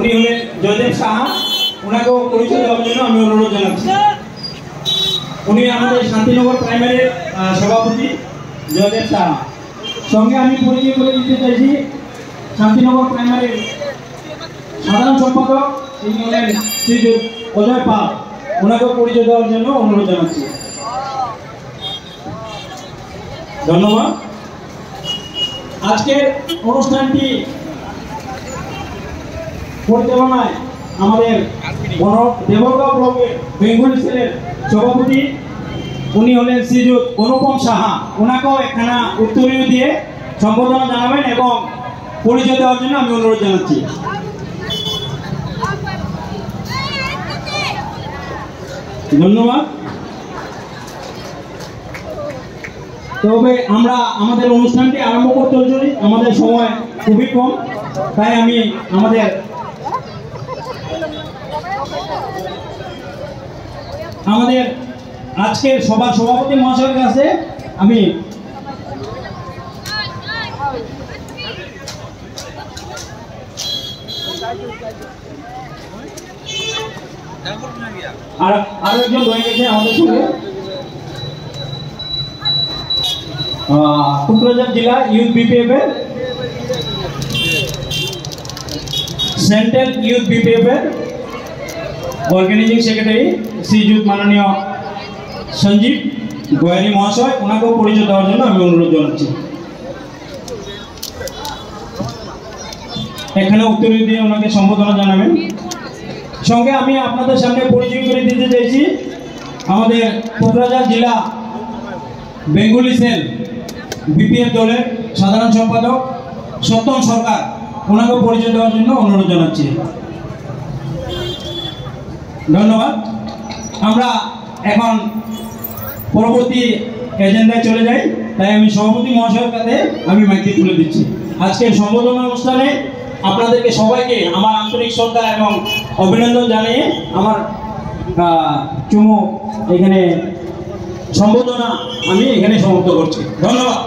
উনি হলেন জয়দেব সাহা। ওনাকেও পরিচয় দেওয়ার জন্য আমি অনুরোধ জানাচ্ছি। উনি আমাদের শান্তিনগর প্রাইমারির সভাপতি জয়দেব সাহা। সঙ্গে আমি পরিচয় করে দিতে চাইছি শান্তিনগর প্রাইমারির সাধারণ সম্পাদক, তিনি হলেন শ্রীযুক্ত অজয় পাল। ওনাকেও পরিচয় দেওয়ার জন্য অনুরোধ জানাচ্ছি। ধন্যবাদ। আজকের অনুষ্ঠানটি পরিচালনায় আমাদের দেবরগাঁও ব্লকের বেঙ্গলি সেলের সভাপতি, উনি হলেন শ্রীযুক্ত অনুপম সাহা। ওনাকেও একখানা উত্তরীয় দিয়ে সম্বোধনা জানাবেন এবং পরিচয় দেওয়ার জন্য আমি অনুরোধ জানাচ্ছি। ধন্যবাদ। তবে আমরা আমাদের অনুষ্ঠানটি আরম্ভ করতে চলি, আমাদের সময় খুবই কম, তাই আমি আমাদের আজকের সভা সভাপতি মহাশয়ের কাছে আমি আরো একজন রয়ে গেছে আমাদের সঙ্গে, কোকরাঝাড় জেলা ইউথ বিপিএফ এর সেন্ট্রাল ইউথ বিপিএফ এর অর্গানাইজিং সেক্রেটারি শ্রীযুক্ত মাননীয় সঞ্জীব গোয়ারি মহাশয়। ওনাকেও পরিচয় দেওয়ার জন্য আমি অনুরোধ জানাচ্ছি। এখানে উত্তরীয় দিয়ে ওনাকে সম্বোধনা জানাবেন। সঙ্গে আমি আপনাদের সামনে পরিচয় করে দিতে চাইছি আমাদের কোকরাঝাড় জেলা বেঙ্গলি সেল বিপিএফ দলের সাধারণ সম্পাদক সত্যম সরকার। ওনাকেও পরিচয় দেওয়ার জন্য অনুরোধ জানাচ্ছি। ধন্যবাদ। আমরা এখন পরবর্তী এজেন্ডায় চলে যাই, তাই আমি সভাপতি মহাশয়ের কাছে আমি মাইকটি তুলে দিচ্ছি। আজকের সম্বোধনা অনুষ্ঠানে আপনাদেরকে সবাইকে আমার আন্তরিক শ্রদ্ধা এবং অভিনন্দন জানিয়ে আমার চুমু এখানে সম্বোধনা আমি এখানে সমাপ্ত করছি। ধন্যবাদ।